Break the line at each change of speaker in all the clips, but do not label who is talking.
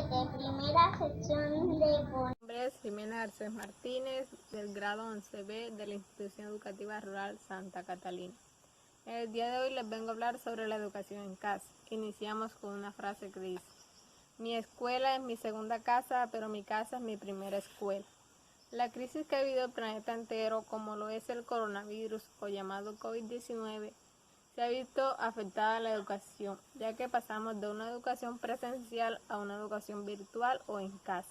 primera sección de
Mi nombre es Jimena Garcés Martínez, del grado 11B de la Institución Educativa Rural Santa Catalina. El día de hoy les vengo a hablar sobre la educación en casa. Iniciamos con una frase que dice: mi escuela es mi segunda casa, pero mi casa es mi primera escuela. La crisis que ha vivido el planeta entero, como lo es el coronavirus o llamado COVID-19, se ha visto afectada la educación, ya que pasamos de una educación presencial a una educación virtual o en casa.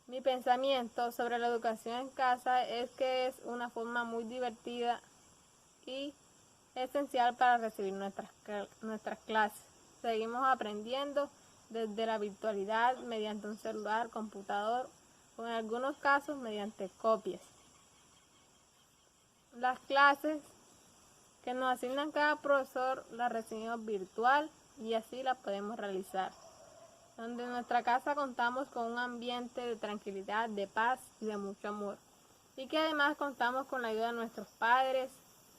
Mi pensamiento sobre la educación en casa es que es una forma muy divertida y esencial para recibir nuestras clases. Seguimos aprendiendo desde la virtualidad mediante un celular, computador o en algunos casos mediante copias. Las clases que nos asignan cada profesor las recibimos virtual y así las podemos realizar. Donde en nuestra casa contamos con un ambiente de tranquilidad, de paz y de mucho amor. Y que además contamos con la ayuda de nuestros padres,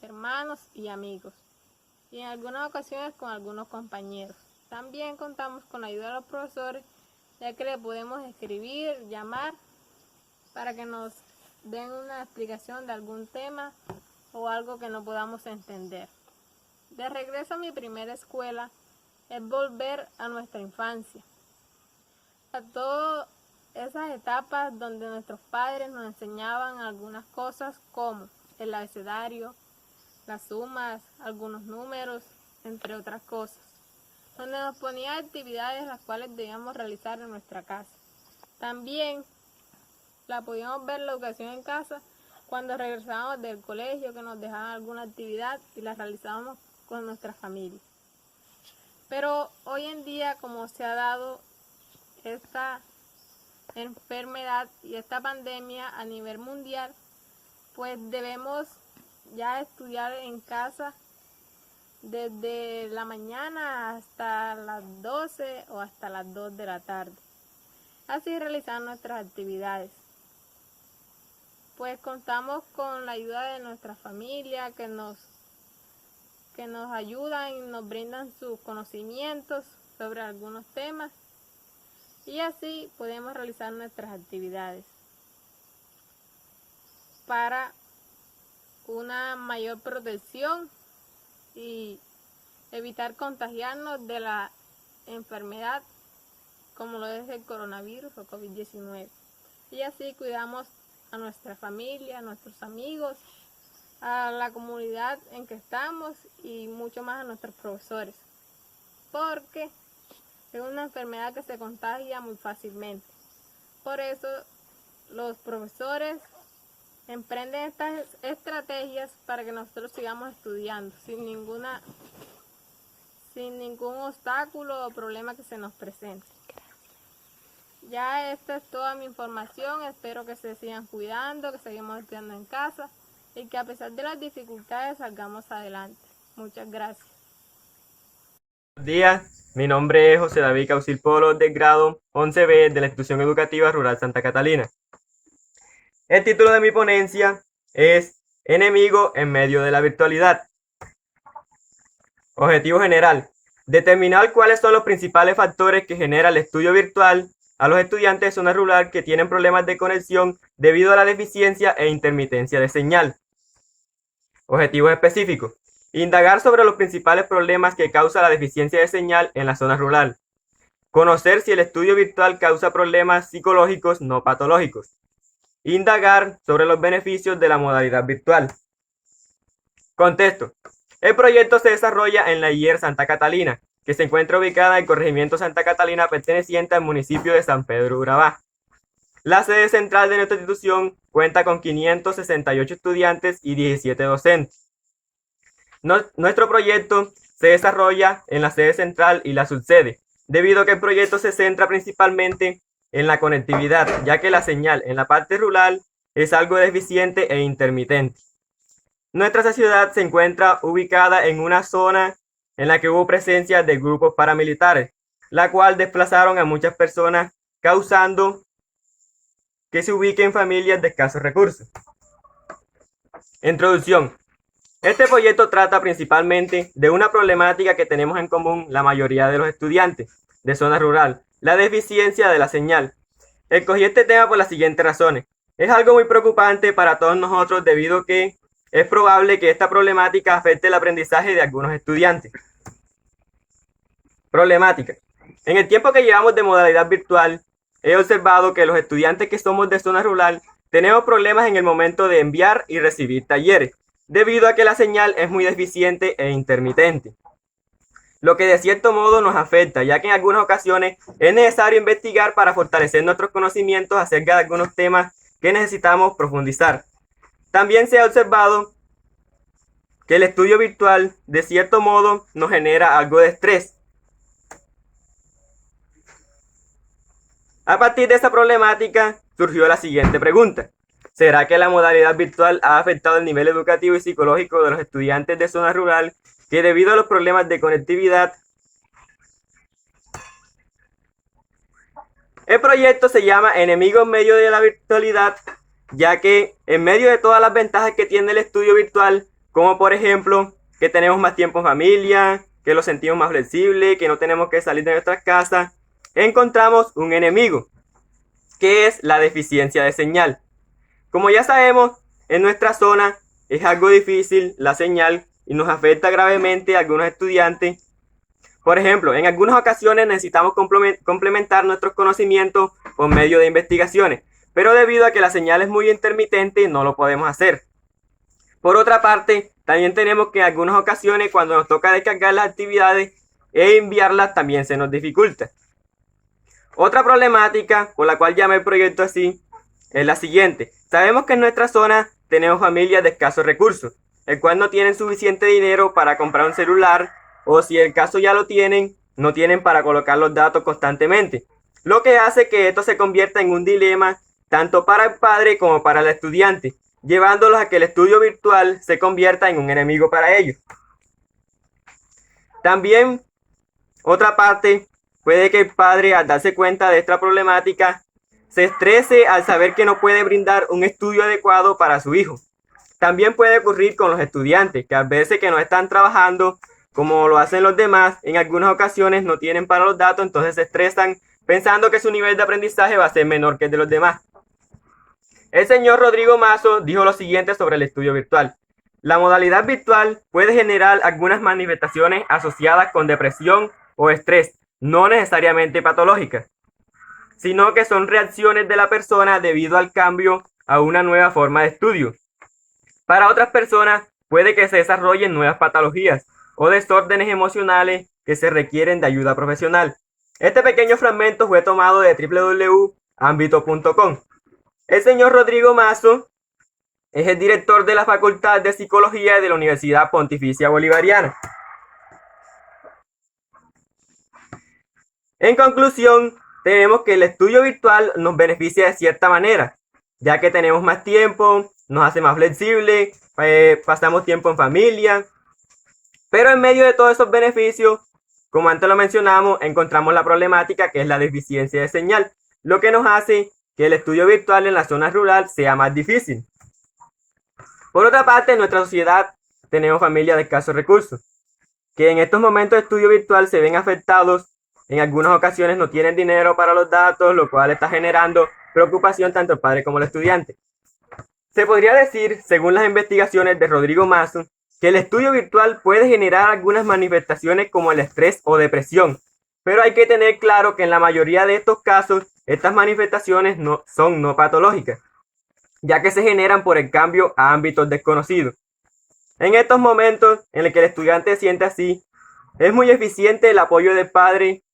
hermanos y amigos. Y en algunas ocasiones con algunos compañeros. También contamos con la ayuda de los profesores, ya que le podemos escribir, llamar, para que nos den una explicación de algún tema o algo que no podamos entender. De regreso a mi primera escuela es volver a nuestra infancia, a todas esas etapas donde nuestros padres nos enseñaban algunas cosas como el abecedario, las sumas, algunos números, entre otras cosas, donde nos ponía actividades las cuales debíamos realizar en nuestra casa. También la podíamos ver la educación en casa cuando regresábamos del colegio, que nos dejaban alguna actividad y la realizábamos con nuestra familia. Pero hoy en día, como se ha dado esta enfermedad y esta pandemia a nivel mundial, pues debemos ya estudiar en casa desde la mañana hasta las 12 o hasta las 2 de la tarde. Así realizar nuestras actividades. Pues contamos con la ayuda de nuestra familia que nos ayudan y nos brindan sus conocimientos sobre algunos temas y así podemos realizar nuestras actividades para una mayor protección y evitar contagiarnos de la enfermedad como lo es el coronavirus o COVID-19. Y así cuidamos a nuestra familia, a nuestros amigos, a la comunidad en que estamos y mucho más a nuestros profesores, porque es una enfermedad que se contagia muy fácilmente. Por eso los profesores emprenden estas estrategias para que nosotros sigamos estudiando sin ningún obstáculo o problema que se nos presente. Ya esta es toda mi información, espero que se sigan cuidando, que seguimos estudiando en casa y que a pesar de las dificultades salgamos adelante. Muchas gracias.
Buenos días, mi nombre es José David Causil Polo, del grado 11B de la Institución Educativa Rural Santa Catalina. El título de mi ponencia es Enemigo en medio de la virtualidad. Objetivo general: determinar cuáles son los principales factores que genera el estudio virtual a los estudiantes de zona rural que tienen problemas de conexión debido a la deficiencia e intermitencia de señal. Objetivos específicos: indagar sobre los principales problemas que causa la deficiencia de señal en la zona rural. Conocer si el estudio virtual causa problemas psicológicos no patológicos. Indagar sobre los beneficios de la modalidad virtual. Contexto: el proyecto se desarrolla en la IER Santa Catalina, que se encuentra ubicada en el corregimiento Santa Catalina perteneciente al municipio de San Pedro Urabá. La sede central de nuestra institución cuenta con 568 estudiantes y 17 docentes. Nuestro proyecto se desarrolla en la sede central y la subsede, debido a que el proyecto se centra principalmente en la conectividad, ya que la señal en la parte rural es algo deficiente e intermitente. Nuestra ciudad se encuentra ubicada en una zona en la que hubo presencia de grupos paramilitares, la cual desplazaron a muchas personas, causando que se ubiquen familias de escasos recursos. Introducción. Este proyecto trata principalmente de una problemática que tenemos en común la mayoría de los estudiantes de zona rural, la deficiencia de la señal. Escogí este tema por las siguientes razones. Es algo muy preocupante para todos nosotros debido a que es probable que esta problemática afecte el aprendizaje de algunos estudiantes. Problemática. En el tiempo que llevamos de modalidad virtual, he observado que los estudiantes que somos de zona rural tenemos problemas en el momento de enviar y recibir talleres, debido a que la señal es muy deficiente e intermitente. Lo que de cierto modo nos afecta, ya que en algunas ocasiones es necesario investigar para fortalecer nuestros conocimientos acerca de algunos temas que necesitamos profundizar. También se ha observado que el estudio virtual de cierto modo nos genera algo de estrés. A partir de esta problemática surgió la siguiente pregunta. ¿Será que la modalidad virtual ha afectado el nivel educativo y psicológico de los estudiantes de zona rural que debido a los problemas de conectividad? El proyecto se llama Enemigos en medio de la virtualidad, ya que en medio de todas las ventajas que tiene el estudio virtual, como por ejemplo que tenemos más tiempo en familia, que lo sentimos más flexible, que no tenemos que salir de nuestras casas, encontramos un enemigo, que es la deficiencia de señal. Como ya sabemos, en nuestra zona es algo difícil la señal y nos afecta gravemente a algunos estudiantes. Por ejemplo, en algunas ocasiones necesitamos complementar nuestros conocimientos por medio de investigaciones, pero debido a que la señal es muy intermitente no lo podemos hacer. Por otra parte, también tenemos que en algunas ocasiones cuando nos toca descargar las actividades e enviarlas también se nos dificulta. Otra problemática por la cual llamé el proyecto así es la siguiente. Sabemos que en nuestra zona tenemos familias de escasos recursos, el cual no tienen suficiente dinero para comprar un celular o si el caso ya lo tienen, no tienen para colocar los datos constantemente, lo que hace que esto se convierta en un dilema tanto para el padre como para el estudiante, llevándolos a que el estudio virtual se convierta en un enemigo para ellos. También, otra parte, puede que el padre al darse cuenta de esta problemática se estrese al saber que no puede brindar un estudio adecuado para su hijo. También puede ocurrir con los estudiantes, que a veces que no están trabajando como lo hacen los demás, en algunas ocasiones no tienen para los datos, entonces se estresan pensando que su nivel de aprendizaje va a ser menor que el de los demás. El señor Rodrigo Mazo dijo lo siguiente sobre el estudio virtual. La modalidad virtual puede generar algunas manifestaciones asociadas con depresión o estrés, no necesariamente patológicas, sino que son reacciones de la persona debido al cambio a una nueva forma de estudio. Para otras personas puede que se desarrollen nuevas patologías o desórdenes emocionales que se requieren de ayuda profesional. Este pequeño fragmento fue tomado de www.ambito.com. El señor Rodrigo Mazo es el director de la Facultad de Psicología de la Universidad Pontificia Bolivariana. En conclusión, tenemos que el estudio virtual nos beneficia de cierta manera, ya que tenemos más tiempo, nos hace más flexible, pasamos tiempo en familia, pero en medio de todos esos beneficios, como antes lo mencionamos, encontramos la problemática que es la deficiencia de señal, lo que nos hace que el estudio virtual en la zona rural sea más difícil. Por otra parte, en nuestra sociedad tenemos familias de escasos recursos, que en estos momentos de estudio virtual se ven afectados. En algunas ocasiones no tienen dinero para los datos, lo cual está generando preocupación tanto al padre como al estudiante. Se podría decir, según las investigaciones de Rodrigo Mazo, que el estudio virtual puede generar algunas manifestaciones como el estrés o depresión, pero hay que tener claro que en la mayoría de estos casos, estas manifestaciones son no patológicas, ya que se generan por el cambio a ámbitos desconocidos. En estos momentos en los que el estudiante se siente así, es muy eficiente el apoyo del padre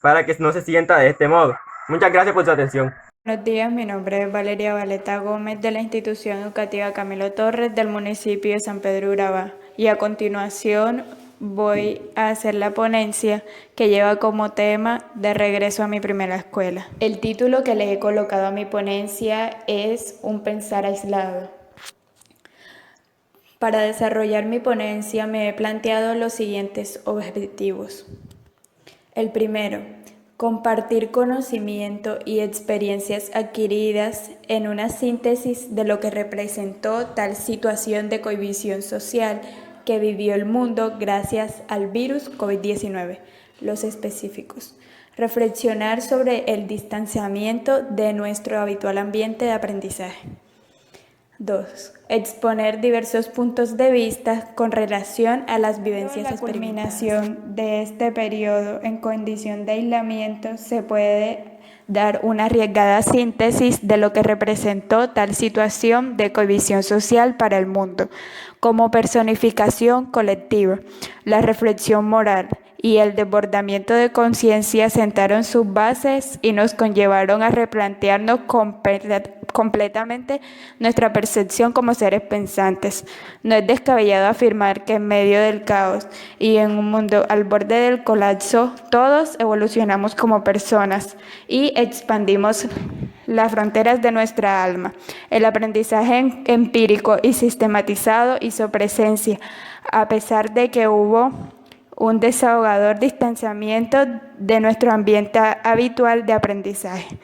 para que no se sienta de este modo. Muchas gracias por su atención.
Buenos días, mi nombre es Valeria Valeta Gómez de la Institución Educativa Camilo Torres del municipio de San Pedro Urabá y a continuación voy a hacer la ponencia que lleva como tema De regreso a mi primera escuela. El título que le he colocado a mi ponencia es Un pensar aislado. Para desarrollar mi ponencia me he planteado los siguientes objetivos. El primero, compartir conocimiento y experiencias adquiridas en una síntesis de lo que representó tal situación de cohibición social que vivió el mundo gracias al virus COVID-19. Los específicos. reflexionar sobre el distanciamiento de nuestro habitual ambiente de aprendizaje. 2. Exponer diversos puntos de vista con relación a las vivencias experimentadas. La culminación de este periodo en condición de aislamiento se puede dar una arriesgada síntesis de lo que representó tal situación de cohesión social para el mundo, como personificación colectiva, la reflexión moral y el desbordamiento de conciencia sentaron sus bases y nos conllevaron a replantearnos completamente nuestra percepción como seres pensantes. No es descabellado afirmar que en medio del caos y en un mundo al borde del colapso, todos evolucionamos como personas y expandimos las fronteras de nuestra alma. El aprendizaje empírico y sistematizado hizo presencia, a pesar de que hubo un desahogador distanciamiento de nuestro ambiente habitual de aprendizaje.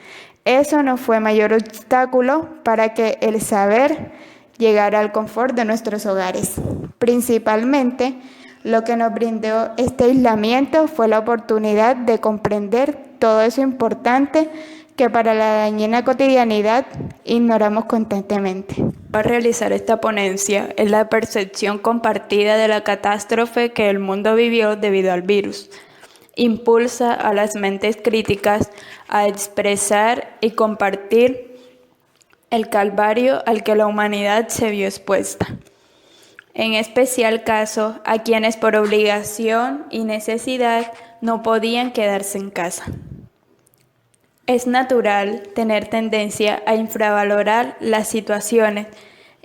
Eso no fue mayor obstáculo para que el saber llegara al confort de nuestros hogares. Principalmente, lo que nos brindó este aislamiento fue la oportunidad de comprender todo eso importante que para la dañina cotidianidad ignoramos constantemente. Para realizar esta ponencia es la percepción compartida de la catástrofe que el mundo vivió debido al virus. Impulsa a las mentes críticas a expresar y compartir el calvario al que la humanidad se vio expuesta. En especial caso a quienes por obligación y necesidad no podían quedarse en casa. Es natural tener tendencia a infravalorar las situaciones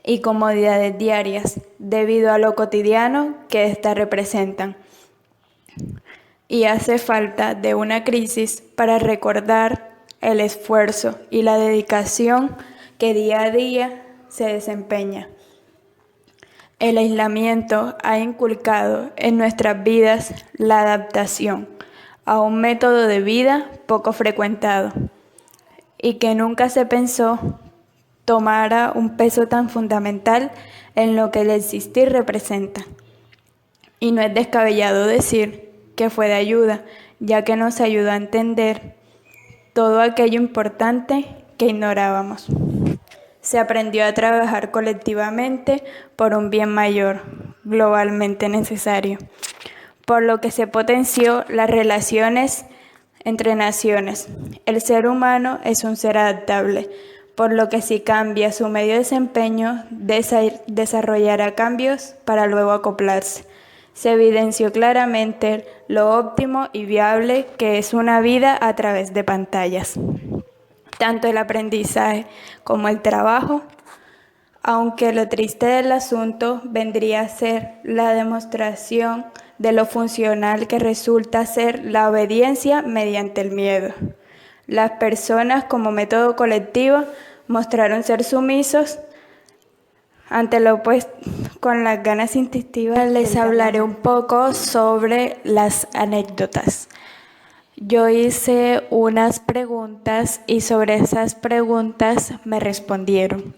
y comodidades diarias debido a lo cotidiano que éstas representan. Y hace falta de una crisis para recordar el esfuerzo y la dedicación que día a día se desempeña. El aislamiento ha inculcado en nuestras vidas la adaptación a un método de vida poco frecuentado y que nunca se pensó tomara un peso tan fundamental en lo que el existir representa. Y no es descabellado decir que fue de ayuda, ya que nos ayudó a entender todo aquello importante que ignorábamos. Se aprendió a trabajar colectivamente por un bien mayor, globalmente necesario, por lo que se potenció las relaciones entre naciones. El ser humano es un ser adaptable, por lo que si cambia su medio de desempeño, desarrollará cambios para luego acoplarse. Se evidenció claramente lo óptimo y viable que es una vida a través de pantallas. Tanto el aprendizaje como el trabajo, aunque lo triste del asunto vendría a ser la demostración de lo funcional que resulta ser la obediencia mediante el miedo. Las personas como método colectivo mostraron ser sumisos ante lo opuesto. Con las ganas instintivas les hablaré un poco sobre las anécdotas. Yo hice unas preguntas y sobre esas preguntas me respondieron.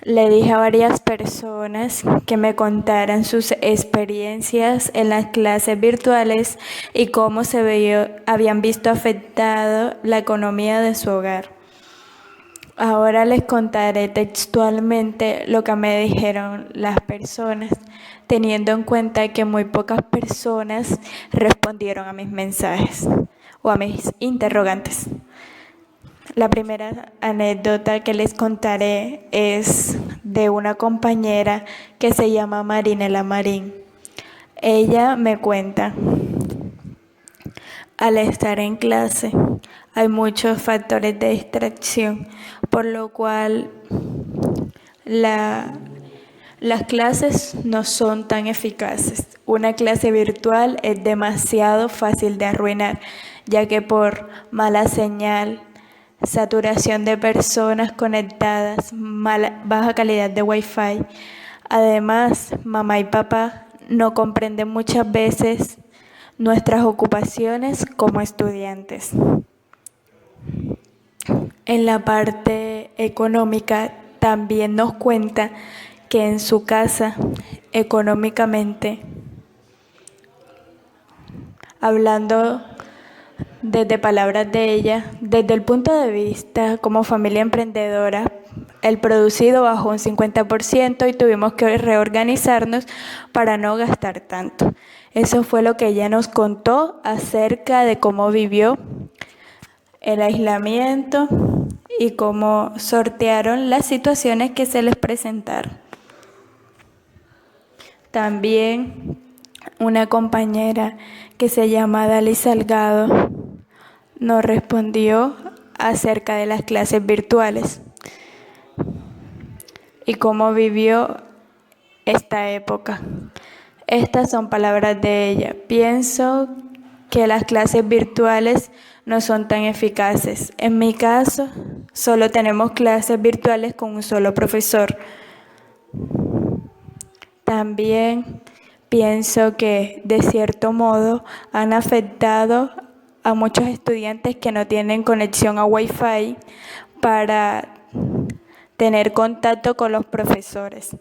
Le dije a varias personas que me contaran sus experiencias en las clases virtuales y cómo habían visto afectado la economía de su hogar. Ahora les contaré textualmente lo que me dijeron las personas, teniendo en cuenta que muy pocas personas respondieron a mis mensajes o a mis interrogantes. La primera anécdota que les contaré es de una compañera que se llama Marinela Marín. Ella me cuenta, al estar en clase hay muchos factores de distracción, por lo cual las clases no son tan eficaces. Una clase virtual es demasiado fácil de arruinar, ya que por mala señal, saturación de personas conectadas, baja calidad de Wi-Fi. Además, mamá y papá no comprenden muchas veces nuestras ocupaciones como estudiantes. En la parte económica también nos cuenta que en su casa, económicamente, hablando desde palabras de ella, desde el punto de vista como familia emprendedora, el producido bajó un 50% y tuvimos que reorganizarnos para no gastar tanto. Eso fue lo que ella nos contó acerca de cómo vivió el aislamiento y cómo sortearon las situaciones que se les presentaron. También una compañera que se llama Dalí Salgado nos respondió acerca de las clases virtuales y cómo vivió esta época. Estas son palabras de ella. Pienso que las clases virtuales no son tan eficaces. En mi caso, solo tenemos clases virtuales con un solo profesor. También pienso que, de cierto modo, han afectado a muchos estudiantes que no tienen conexión a Wi-Fi para tener contacto con los profesores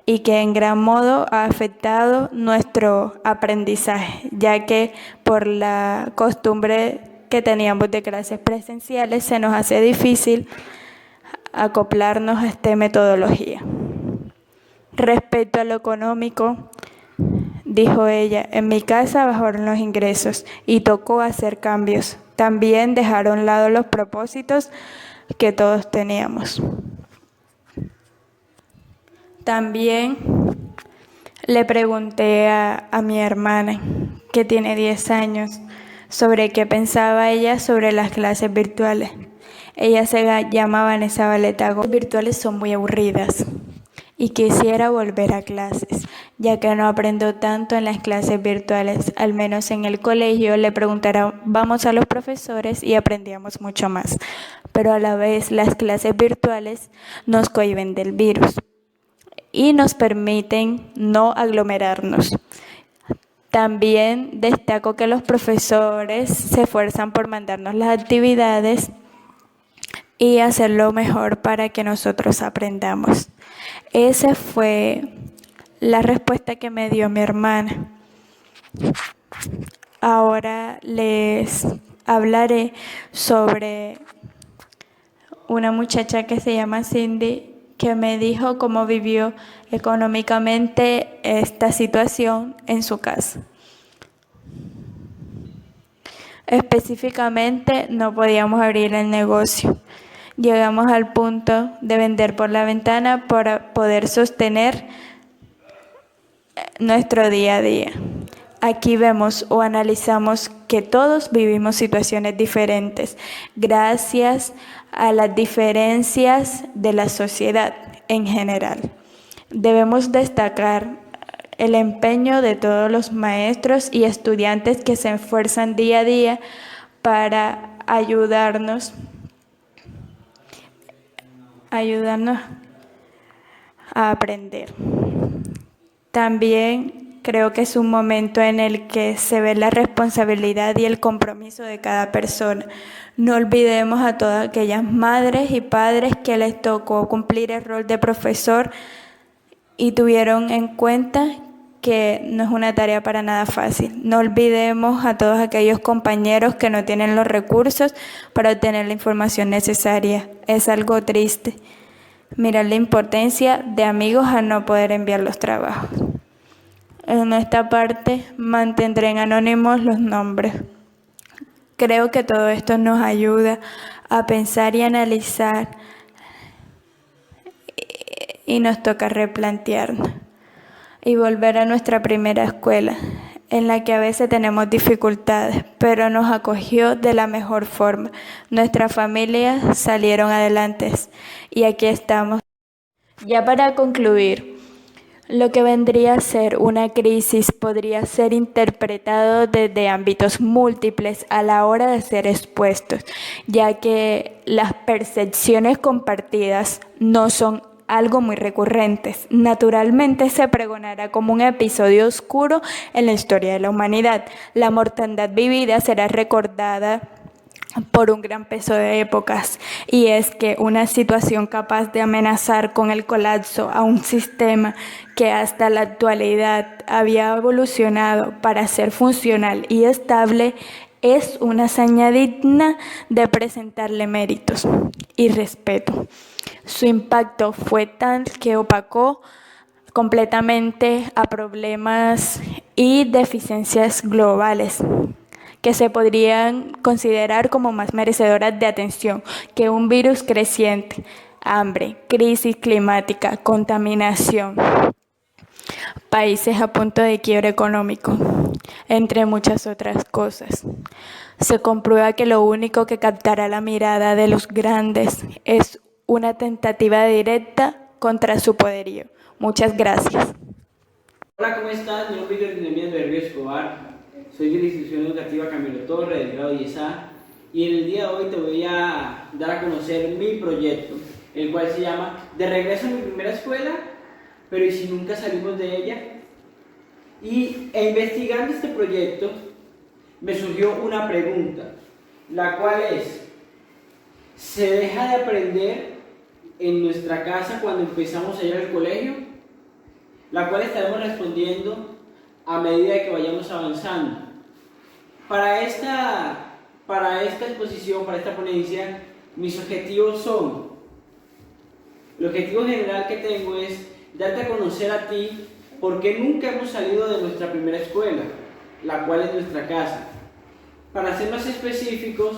y que en gran modo ha afectado nuestro aprendizaje, ya que por la costumbre que teníamos de clases presenciales se nos hace difícil acoplarnos a esta metodología. Respecto a lo económico, dijo ella, en mi casa bajaron los ingresos y tocó hacer cambios. También dejaron a un lado los propósitos que todos teníamos. También le pregunté a mi hermana, que tiene 10 años, sobre qué pensaba ella sobre las clases virtuales. Ella se llama Vanessa Baletago. Las virtuales son muy aburridas y quisiera volver a clases, ya que no aprendo tanto en las clases virtuales, al menos en el colegio le preguntábamos a los profesores y aprendíamos mucho más, pero a la vez las clases virtuales nos cohíben del virus y nos permiten no aglomerarnos. También destaco que los profesores se esfuerzan por mandarnos las actividades y hacerlo mejor para que nosotros aprendamos. Esa fue la respuesta que me dio mi hermana. Ahora les hablaré sobre una muchacha que se llama Cindy, que me dijo cómo vivió económicamente esta situación en su casa. Específicamente, no podíamos abrir el negocio. Llegamos al punto de vender por la ventana para poder sostener nuestro día a día. Aquí vemos o analizamos que todos vivimos situaciones diferentes gracias a las diferencias de la sociedad en general. Debemos destacar el empeño de todos los maestros y estudiantes que se esfuerzan día a día para ayudarnos a aprender. También creo que es un momento en el que se ve la responsabilidad y el compromiso de cada persona. No olvidemos a todas aquellas madres y padres que les tocó cumplir el rol de profesor y tuvieron en cuenta que no es una tarea para nada fácil. No olvidemos a todos aquellos compañeros que no tienen los recursos para obtener la información necesaria. Es algo triste mirar la impotencia de amigos a no poder enviar los trabajos. En esta parte mantendré en anónimos los nombres. Creo que todo esto nos ayuda a pensar y analizar y nos toca replantearnos y volver a nuestra primera escuela, en la que a veces tenemos dificultades, pero nos acogió de la mejor forma. Nuestras familias salieron adelante y aquí estamos. Ya para concluir, lo que vendría a ser una crisis podría ser interpretado desde ámbitos múltiples a la hora de ser expuestos, ya que las percepciones compartidas no son algo muy recurrentes. Naturalmente se pregonará como un episodio oscuro en la historia de la humanidad. La mortandad vivida será recordada por un gran peso de épocas, y es que una situación capaz de amenazar con el colapso a un sistema que hasta la actualidad había evolucionado para ser funcional y estable es una hazaña digna de presentarle méritos y respeto. Su impacto fue tal que opacó completamente a problemas y deficiencias globales que se podrían considerar como más merecedoras de atención que un virus creciente, hambre, crisis climática, contaminación, países a punto de quiebra económico, entre muchas otras cosas. Se comprueba que lo único que captará la mirada de los grandes es una tentativa directa contra su poderío. Muchas gracias.
Hola, ¿cómo estás? Mi nombre es Jeremías Berrío Escobar, soy de la institución educativa Camilo Torres, del grado 10A, y en el día de hoy te voy a dar a conocer mi proyecto, el cual se llama De regreso a mi primera escuela, pero ¿y si nunca salimos de ella? Investigando este proyecto, me surgió una pregunta, la cual es: ¿se deja de aprender en nuestra casa cuando empezamos a ir al colegio? La cual estaremos respondiendo a medida que vayamos avanzando. Para esta exposición, para esta ponencia, mis objetivos son: el objetivo general que tengo es darte a conocer a ti por qué nunca hemos salido de nuestra primera escuela, la cual es nuestra casa. Para ser más específicos,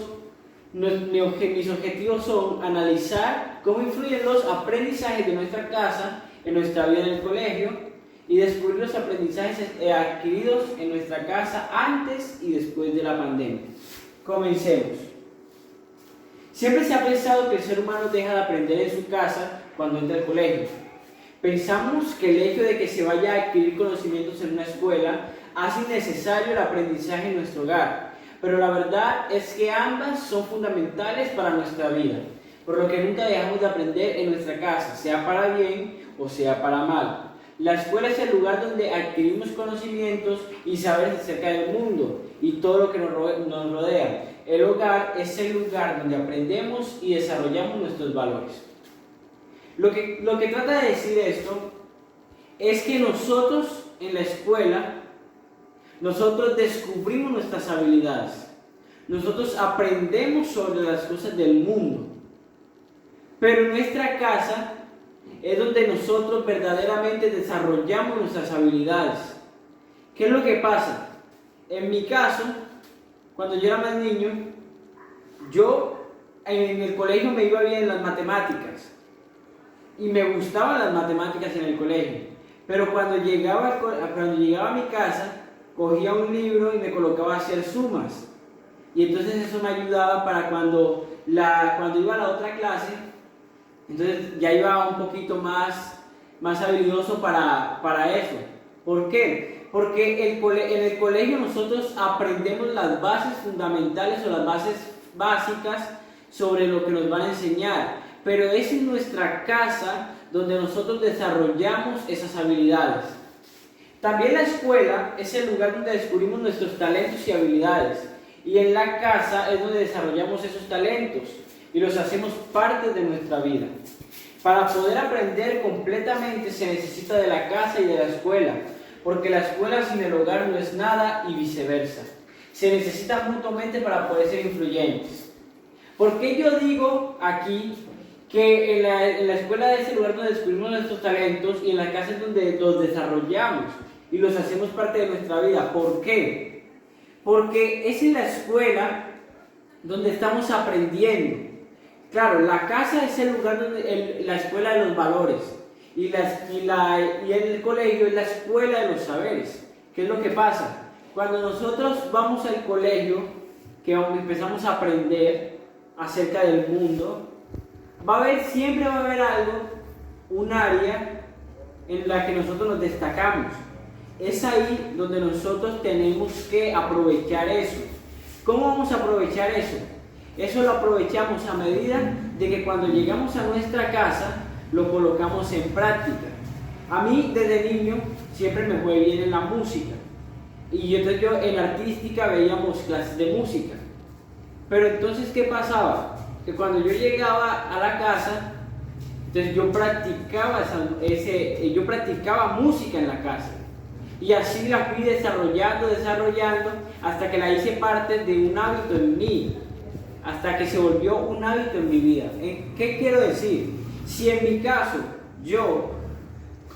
mis objetivos son analizar cómo influyen los aprendizajes de nuestra casa en nuestra vida en el colegio y descubrir los aprendizajes adquiridos en nuestra casa antes y después de la pandemia. Comencemos. Siempre se ha pensado que el ser humano deja de aprender en su casa cuando entra al colegio. Pensamos que el hecho de que se vaya a adquirir conocimientos en una escuela hace innecesario el aprendizaje en nuestro hogar, pero la verdad es que ambas son fundamentales para nuestra vida, por lo que nunca dejamos de aprender en nuestra casa, sea para bien o sea para mal. La escuela es el lugar donde adquirimos conocimientos y saberes acerca del mundo y todo lo que nos rodea. El hogar es el lugar donde aprendemos y desarrollamos nuestros valores. Lo que trata de decir esto es que nosotros en la escuela, nosotros descubrimos nuestras habilidades, nosotros aprendemos sobre las cosas del mundo, pero en nuestra casa es donde nosotros verdaderamente desarrollamos nuestras habilidades. ¿Qué es lo que pasa? En mi caso, cuando yo era más niño, yo en el colegio me iba bien en las matemáticas y me gustaban las matemáticas en el colegio, pero cuando llegaba a mi casa, cogía un libro y me colocaba a hacer sumas, y entonces eso me ayudaba para cuando iba a la otra clase, entonces ya iba un poquito más habilidoso para eso. ¿Por qué? Porque en el colegio nosotros aprendemos las bases fundamentales o las bases básicas sobre lo que nos van a enseñar, pero es en nuestra casa donde nosotros desarrollamos esas habilidades. También la escuela es el lugar donde descubrimos nuestros talentos y habilidades, y en la casa es donde desarrollamos esos talentos y los hacemos parte de nuestra vida. Para poder aprender completamente se necesita de la casa y de la escuela, porque la escuela sin el hogar no es nada y viceversa. Se necesitan mutuamente para poder ser influyentes. ¿Por qué yo digo aquí que en la escuela es el lugar donde descubrimos nuestros talentos y en la casa es donde los desarrollamos y los hacemos parte de nuestra vida? ¿Por qué? Porque es en la escuela donde estamos aprendiendo. Claro, la casa es el lugar donde la escuela de los valores y el colegio es la escuela de los saberes. ¿Qué es lo que pasa? Cuando nosotros vamos al colegio, que empezamos a aprender acerca del mundo, siempre va a haber un área en la que nosotros nos destacamos. Es ahí donde nosotros tenemos que aprovechar eso. ¿Cómo vamos a aprovechar eso? Eso lo aprovechamos a medida de que cuando llegamos a nuestra casa lo colocamos en práctica. A mí desde niño siempre me fue bien en la música y entonces yo en artística veíamos clases de música. Pero entonces ¿qué pasaba? Que cuando yo llegaba a la casa, entonces yo practicaba música en la casa. Y así la fui desarrollando, hasta que la hice parte de un hábito en mí, hasta que se volvió un hábito en mi vida. ¿Qué quiero decir? Si en mi caso, yo,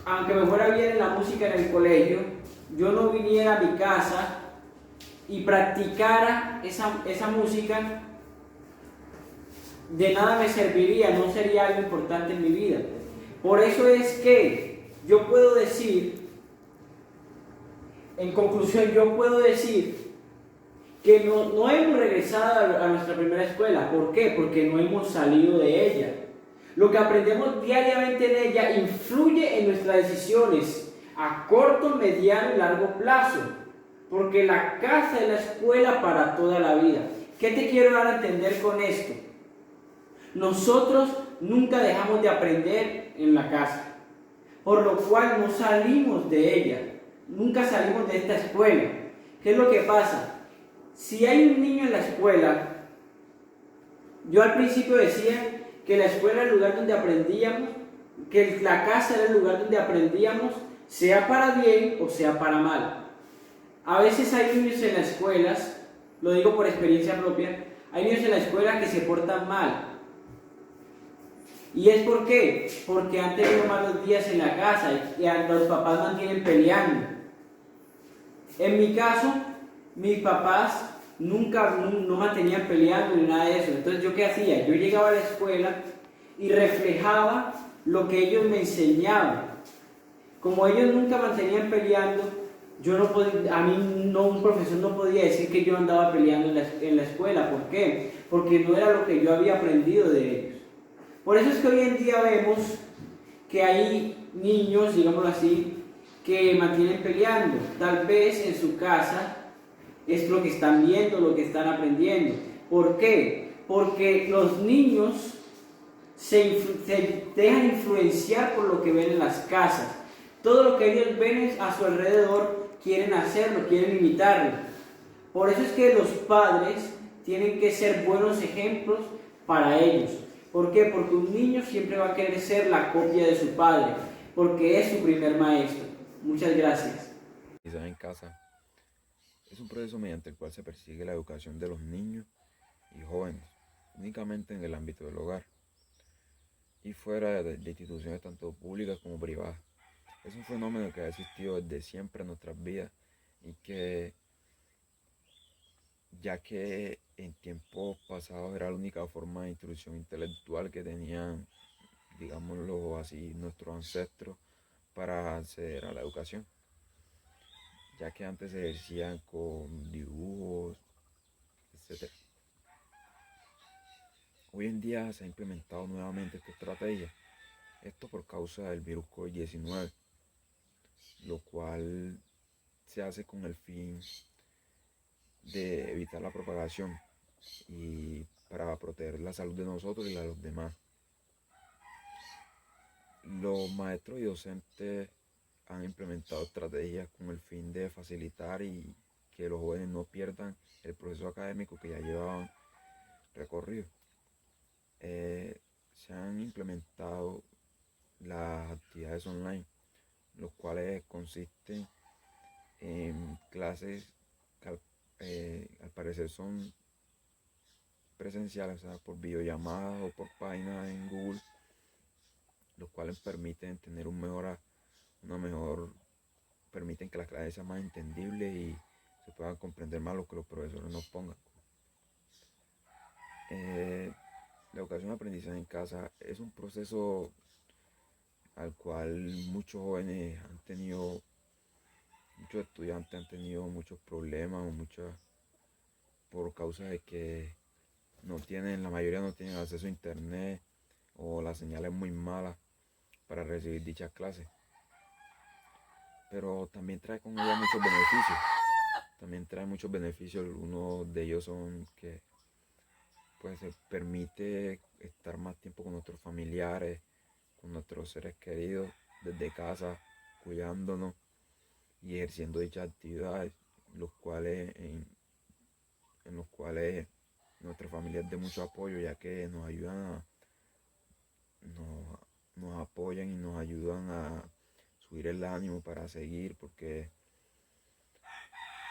aunque me fuera bien en la música en el colegio, yo no viniera a mi casa y practicara esa música, de nada me serviría, no sería algo importante en mi vida. Por eso es que yo puedo decir, en conclusión, yo puedo decir que no hemos regresado a nuestra primera escuela. ¿Por qué? Porque no hemos salido de ella. Lo que aprendemos diariamente en ella influye en nuestras decisiones a corto, mediano y largo plazo. Porque la casa es la escuela para toda la vida. ¿Qué te quiero dar a entender con esto? Nosotros nunca dejamos de aprender en la casa, por lo cual no salimos de ella. Nunca salimos de esta escuela. ¿Qué es lo que pasa? Si hay un niño en la escuela, yo al principio decía que la escuela era el lugar donde aprendíamos, que la casa era el lugar donde aprendíamos, sea para bien o sea para mal. A veces hay niños en las escuelas, lo digo por experiencia propia, hay niños en la escuela que se portan mal. ¿Y es por qué? Porque han tenido malos días en la casa y a los papás mantienen peleando. En mi caso, mis papás nunca no mantenían peleando ni nada de eso. Entonces, ¿yo qué hacía? Yo llegaba a la escuela y reflejaba lo que ellos me enseñaban. Como ellos nunca mantenían peleando, yo no podía, a mí no, un profesor no podía decir que yo andaba peleando en la escuela. ¿Por qué? Porque no era lo que yo había aprendido de ellos. Por eso es que hoy en día vemos que hay niños, digámoslo así, que mantienen peleando. Tal vez en su casa es lo que están viendo, lo que están aprendiendo. ¿Por qué? Porque los niños se dejan influenciar por lo que ven en las casas. Todo lo que ellos ven a su alrededor quieren hacerlo, quieren imitarlo. Por eso es que los padres tienen que ser buenos ejemplos para ellos. ¿Por qué? Porque un niño siempre va a querer ser la copia de su padre, porque es su primer maestro. Muchas gracias.
En casa es un proceso mediante el cual se persigue la educación de los niños y jóvenes, únicamente en el ámbito del hogar y fuera de instituciones tanto públicas como privadas. Es un fenómeno que ha existido desde siempre en nuestras vidas y que, ya que en tiempos pasados era la única forma de instrucción intelectual que tenían, digámoslo así, nuestros ancestros para acceder a la educación, ya que antes se ejercían con dibujos, etc. Hoy en día se ha implementado nuevamente esta estrategia, esto por causa del virus COVID-19, lo cual se hace con el fin de evitar la propagación y para proteger la salud de nosotros y la de los demás. Los maestros y docentes han implementado estrategias con el fin de facilitar y que los jóvenes no pierdan el proceso académico que ya llevaban recorrido. Se han implementado las actividades online, los cuales consisten en clases que al parecer son presenciales, o sea, por videollamadas o por páginas en Google, los cuales permiten tener permiten que las clases sean más entendibles y se puedan comprender más lo que los profesores nos pongan. La educación y aprendizaje en casa es un proceso al cual muchos estudiantes han tenido muchos problemas por causa de que la mayoría no tienen acceso a internet o la señal es muy mala para recibir dichas clases. Pero también trae con ella muchos beneficios. Uno de ellos son que pues se permite estar más tiempo con nuestros familiares, con nuestros seres queridos desde casa, cuidándonos y ejerciendo dichas actividades, en los cuales nuestra familia es de mucho apoyo, ya que nos ayudan nos apoyan y nos ayudan a subir el ánimo para seguir, porque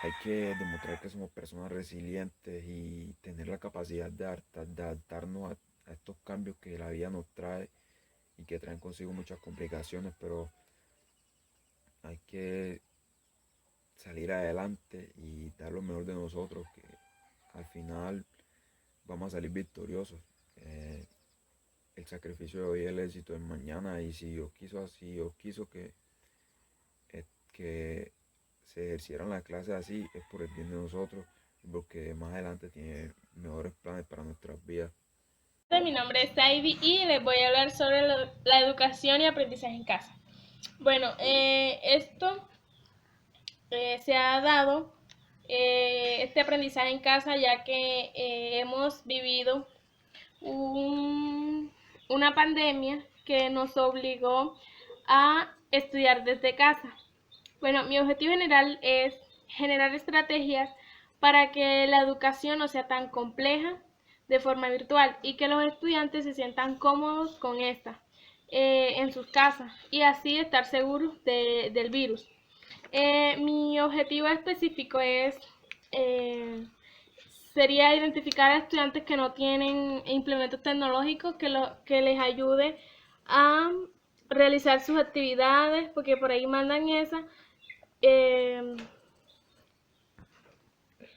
Hay que demostrar que somos personas resilientes y tener la capacidad de adaptarnos a estos cambios que la vida nos trae y que traen consigo muchas complicaciones, pero hay que salir adelante y dar lo mejor de nosotros, que al final vamos a salir victoriosos. El sacrificio de hoy es el éxito de mañana, y si Dios quiso así, Dios quiso que se ejercieran las clases así, es por el bien de nosotros, porque más adelante tiene mejores planes para nuestras vidas.
Mi nombre es Ivy y les voy a hablar sobre la educación y aprendizaje en casa. Bueno, esto se ha dado, este aprendizaje en casa, ya que hemos vivido una pandemia que nos obligó a estudiar desde casa. Bueno, mi objetivo general es generar estrategias para que la educación no sea tan compleja de forma virtual y que los estudiantes se sientan cómodos con esta en sus casas y así estar seguros del virus. Mi objetivo específico sería identificar a estudiantes que no tienen implementos tecnológicos que les ayude a realizar sus actividades, porque por ahí mandan esas.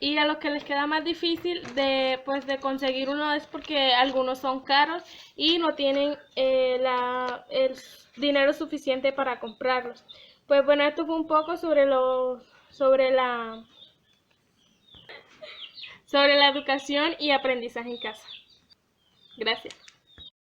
Y a los que les queda más difícil de conseguir uno es porque algunos son caros y no tienen el dinero suficiente para comprarlos. Pues bueno, esto fue un poco sobre la educación y aprendizaje en casa. Gracias.